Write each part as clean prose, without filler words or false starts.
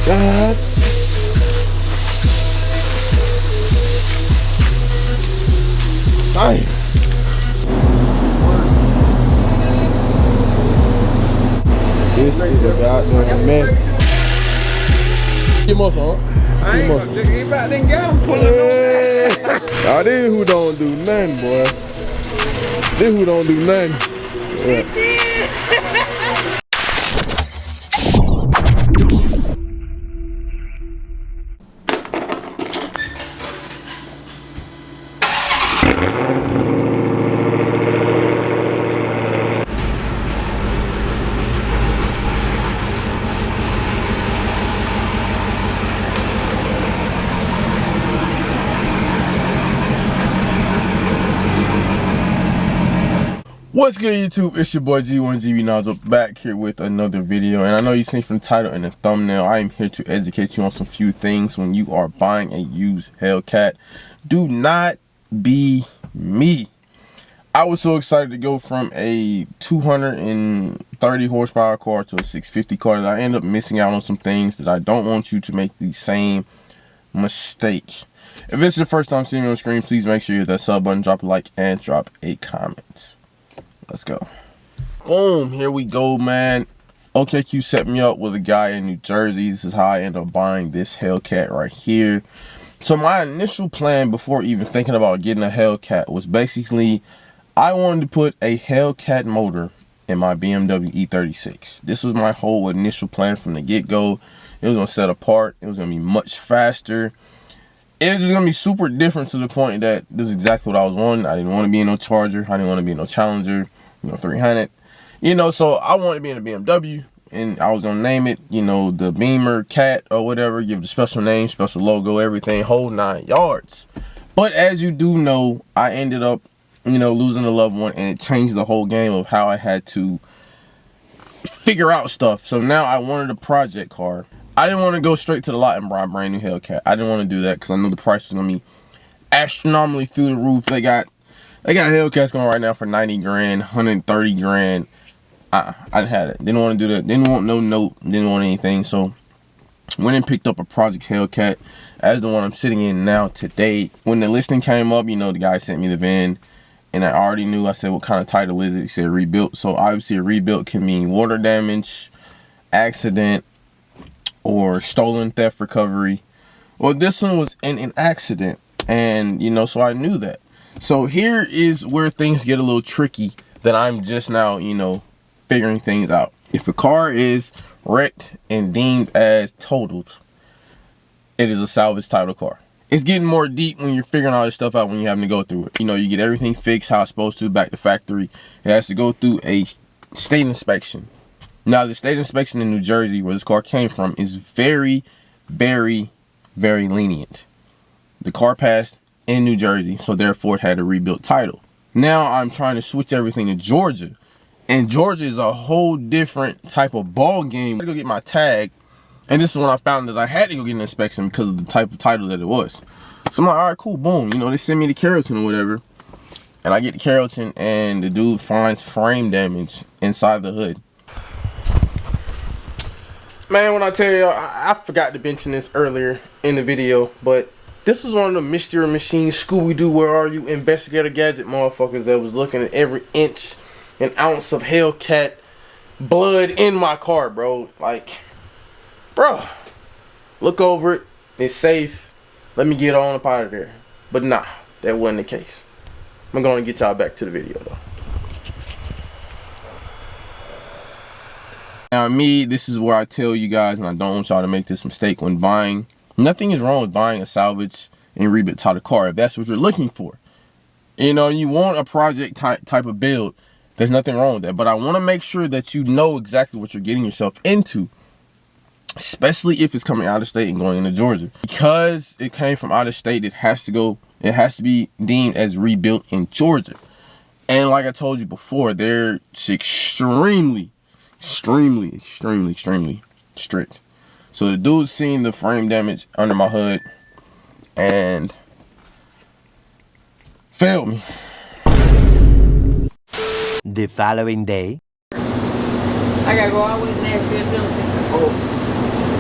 God. Dang. This is a goddamn mess. Get more son. I ain't gonna look about them guys pulling on. Now this who don't do nothing, boy. This who don't do nothing. Yeah. What's good, YouTube? It's your boy G1GB Nigel back here with another video. And I know you've seen from the title and the thumbnail, I am here to educate you on some few things when you are buying a used Hellcat. Do not be me. I was so excited to go from a 230 horsepower car to a 650 car that I end up missing out on some things that I don't want you to make the same mistake. If it's your first time seeing me on screen, please make sure you hit that sub button, drop a like, and drop a comment. Let's go. Boom, here we go, man. OKQ set me up with a guy in New Jersey. This is how I ended up buying this Hellcat right here. So my initial plan before even thinking about getting a Hellcat was basically I wanted to put a Hellcat motor in my BMW E36. This was my whole initial plan from the get-go. It was going to set apart. It was going to be much faster. It was just going to be super different to the point that this is exactly what I was wanting. I didn't want to be in no Charger. I didn't want to be in no Challenger, 300. So I wanted to be in a BMW, and I was going to name it, the Beamer, Cat, or whatever. Give it a special name, special logo, everything, whole 9 yards. But as you do know, I ended up, losing a loved one, and it changed the whole game of how I had to figure out stuff. So now I wanted a project car. I didn't want to go straight to the lot and buy a brand new Hellcat. I didn't want to do that because I knew the price was going to be astronomically through the roof. They got Hellcats going right now for 90 grand, 130 grand. I didn't have it. Didn't want to do that. Didn't want no note. Didn't want anything. So went and picked up a project Hellcat as the one I'm sitting in now today. When the listing came up, the guy sent me the VIN. And I already knew. I said, what kind of title is it? He said rebuilt. So obviously a rebuilt can mean water damage, accident, or stolen theft recovery. Well, this one was in an accident, and so I knew that. So here is where things get a little tricky that I'm just now figuring things out. If a car is wrecked and deemed as totaled, it is a salvage title car. It's getting more deep when you're figuring all this stuff out when you're having to go through it. You get everything fixed how it's supposed to, back to factory. It has to go through a state inspection. Now, the state inspection in New Jersey, where this car came from, is very, very, very lenient. The car passed in New Jersey, so therefore it had a rebuilt title. Now I'm trying to switch everything to Georgia, and Georgia is a whole different type of ball game. I had to go get my tag, and this is when I found that I had to go get an inspection because of the type of title that it was. So I'm like, all right, cool, boom. They send me the Carrollton or whatever, and I get the Carrollton, and the dude finds frame damage inside the hood. Man, when I tell you, I forgot to mention this earlier in the video, but this was one of the Mystery Machine, Scooby-Doo, Where Are You, Investigator Gadget motherfuckers that was looking at every inch and ounce of Hellcat blood in my car, bro. Like, bro, look over it. It's safe. Let me get on up out of there. But nah, that wasn't the case. I'm going to get y'all back to the video, though. Now, this is where I tell you guys, and I don't want y'all to make this mistake when buying. Nothing is wrong with buying a salvage and rebuilt title car if that's what you're looking for. You want a project type of build. There's nothing wrong with that. But I want to make sure that you know exactly what you're getting yourself into, especially if it's coming out of state and going into Georgia. Because it came from out of state, it has to be deemed as rebuilt in Georgia. And like I told you before, they're extremely strict. So the dude seen the frame damage under my hood and failed me. The following day, I gotta go all the way to Nashville, Tennessee.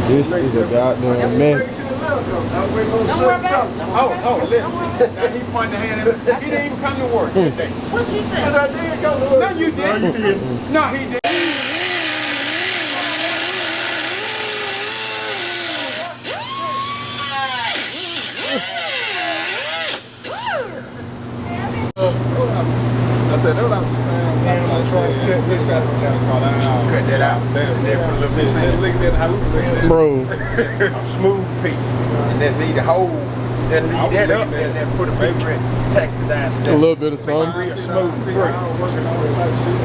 This is a goddamn mess. Don't worry about it. Listen. Now he pointed the hand at me. He didn't even come to work that day. What you say? Because I did come to work. No, you didn't. No, he didn't. I said, that's what I was saying. Cut that out. Just looking at how we were looking at it. Bro. Smooth piece. And then leave the hole. Then leave that up and then put a paper and tack it down to that. A little bit of sun. I see how I was working on that type of shit.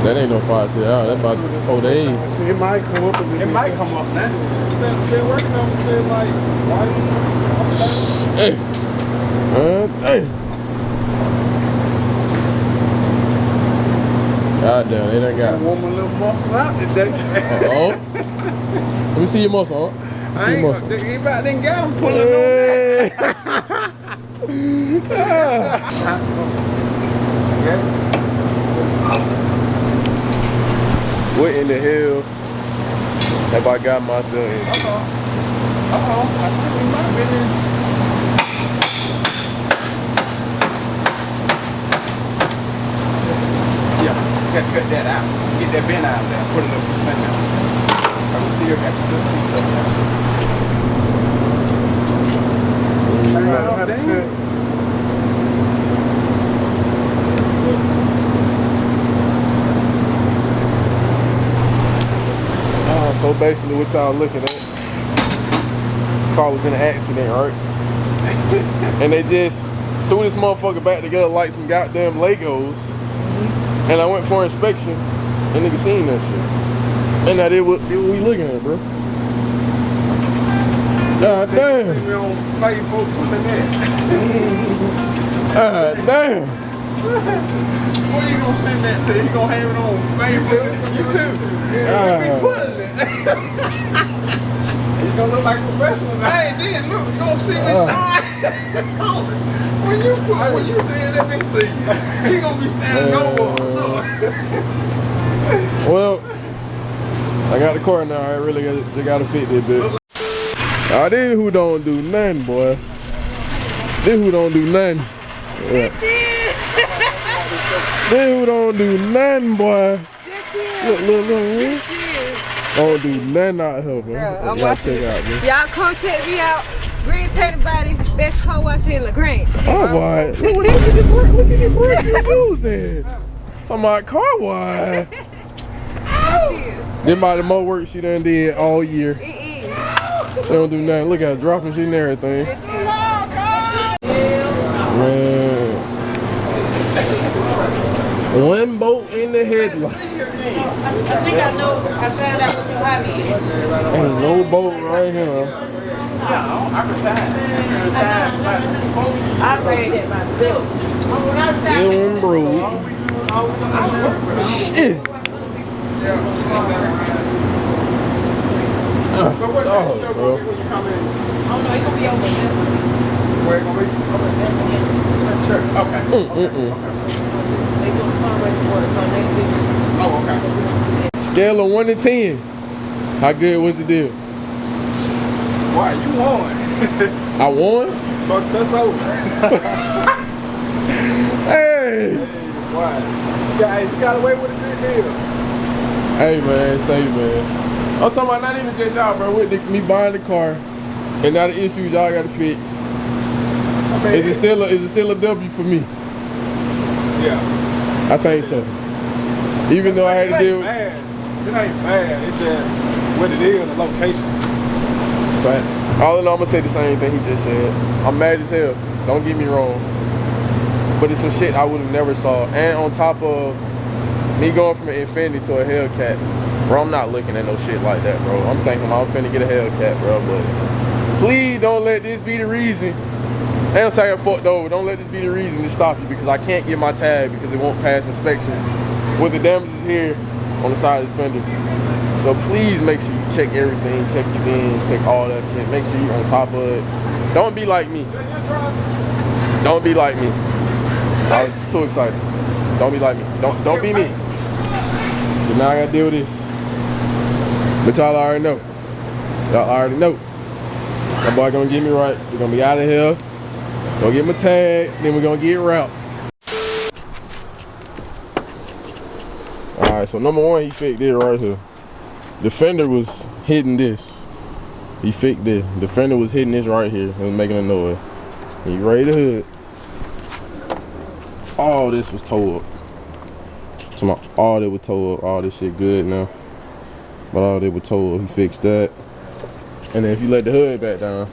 That ain't no 5 6 hours. That's about 4 days. It might come up a little bit. It might come up now. Been working on it, said like, why you? Hey. God damn, they done got. Warm a little muscle out today. Uh-oh. Let me see your muscle, huh? I ain't gonna, anybody didn't got him pulling on What in the hell have I got myself in? I think we might be in. Yeah, you gotta cut that out. Get that bend out of there. Put a little percent there. I still got the good piece up there. So basically what y'all looking at, car was in an accident, right? And they just threw this motherfucker back together like some goddamn Legos. And I went for inspection and nigga seen that shit. And now they what we looking at, bro. God damn. We on Facebook pulling that. God damn. What are you gonna send that to? You gonna have it on Facebook? YouTube? Yeah, we pulling it. You gonna look like a professional now. Hey, then look, you gonna see me slide. When you say let me see you, he gonna be standing over. Look. Well, I got the car now. I really gotta fit this bitch. Oh, this who don't do nothing, boy. This who don't do nothing. Yeah. This who don't do nothing, boy. Look. Don't do nothing out here, bro. I'm Y'all watching check out, man. Y'all come check me out. Green's Painted Body, best car wash in LaGrange. Car wash? Look at the brake you using. Talking about car wash. This about the more work she done did all year. It is. She don't do nothing. Look at her dropping shit and everything. Man. One bolt in the headlight. I think I know. I found out what your hobby is. Ain't no bolt right here. I read it myself. It one broke. Shit. Oh, bro. Oh no, it's gonna be over there. Where gonna be? Sure. Okay. They gonna come right for it, so next week. Oh, okay. Scale of 1 to 10. How good was the deal? Why you won? I won? Fucked us over. Hey! Why? You got away with a good deal. Hey man, say man. I'm talking about not even just y'all, bro. With me buying the car, and now the issues y'all gotta fix. I mean, Is it still a W for me? Yeah. I think so. Even though I had to deal with It ain't bad. It's just what it is, the location. facts. All in all, I'm gonna say the same thing he just said. I'm mad as hell. Don't get me wrong. But it's some shit I would have never saw. And on top of me going from an Infinity to a Hellcat, bro, I'm not looking at no shit like that, bro. I'm thinking I'm finna get a Hellcat, bro. But please don't let this be the reason. And I'm saying I got fucked over. Don't let this be the reason to stop you, because I can't get my tag because it won't pass inspection with the damages here on the side of the fender. So please make sure you check everything, check your bin, check all that shit. Make sure you're on top of it. Don't be like me. Don't be like me. I was just too excited. Don't be like me. Don't be me. But now I gotta deal with this. But y'all already know. Y'all already know. My boy gonna get me right. We're gonna be out of here. Gonna get my tag, then we're gonna get wrapped. Alright, so number one, he fixed it right here. The fender was hitting this. He fixed this. The fender was hitting this right here. It was making a noise. He raised the hood. All this was towed up. All that was towed up. All this shit good now. But all that was towed up. He fixed that. And then if you let the hood back down,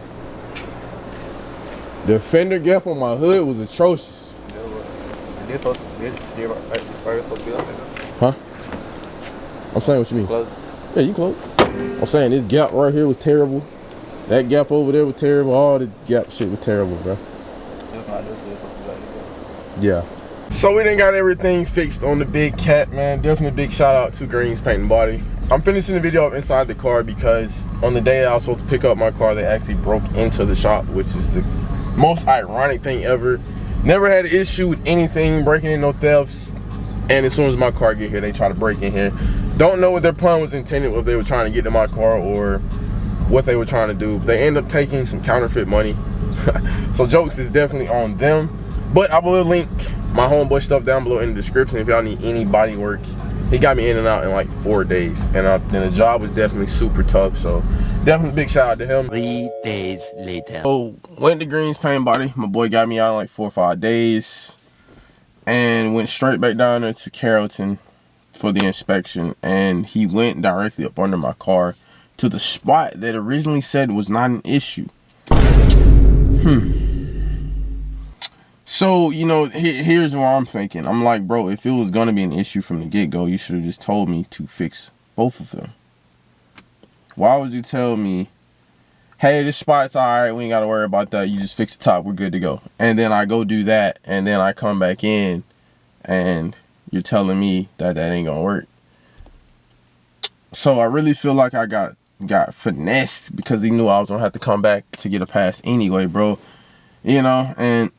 the fender gap on my hood was atrocious. Huh? I'm saying what you mean. Close. Yeah, you close. I'm saying this gap right here was terrible. That gap over there was terrible. All the gap shit was terrible, bro. Yeah. So we done got everything fixed on the big cat, man. Definitely big shout out to Greens Paint and Body. I'm finishing the video up inside the car because on the day I was supposed to pick up my car, they actually broke into the shop, which is the most ironic thing ever. Never had an issue with anything, breaking in, no thefts. And as soon as my car get here, they try to break in here. Don't know what their plan was intended, if they were trying to get to my car or what they were trying to do. They end up taking some counterfeit money. So jokes is definitely on them. But I will link my homeboy stuff down below in the description if y'all need any body work. He got me in and out in like 4 days. And the job was definitely super tough. So definitely big shout out to him. 3 days later. Oh, went to Greens Paint and Body. My boy got me out in like 4 or 5 days. And went straight back down there to Carrollton for the inspection. And he went directly up under my car to the spot that originally said was not an issue. So, you know, here's what I'm thinking. I'm like, bro, if it was going to be an issue from the get-go, you should have just told me to fix both of them. Why would you tell me, hey, this spot's all right, we ain't got to worry about that, you just fix the top, we're good to go. And then I go do that, and then I come back in, and you're telling me that ain't going to work. So I really feel like I got finessed because he knew I was going to have to come back to get a pass anyway, bro. You know, and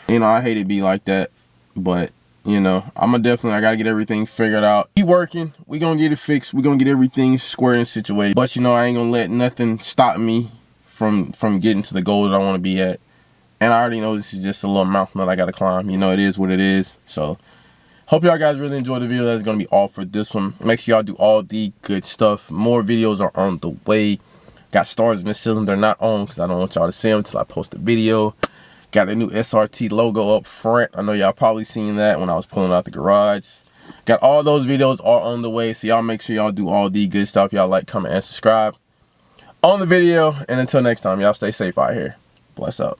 you know, I hate it be like that, but you know, I gotta get everything figured out. Keep working, we gonna get it fixed, we gonna get everything square and situated. But you know, I ain't gonna let nothing stop me from getting to the goal that I want to be at. And I already know this is just a little mountain that I gotta climb. You know, it is what it is. So hope y'all guys really enjoyed the video. That's gonna be all for this one. Make sure y'all do all the good stuff. More videos are on the way. Got stars in the ceiling, they're not on because I don't want y'all to see them until I post a video. Got a new SRT logo up front. I know y'all probably seen that when I was pulling out the garage. Got all those videos all on the way. So y'all make sure y'all do all the good stuff. Y'all like, comment, and subscribe on the video. And until next time, y'all stay safe out here. Bless up.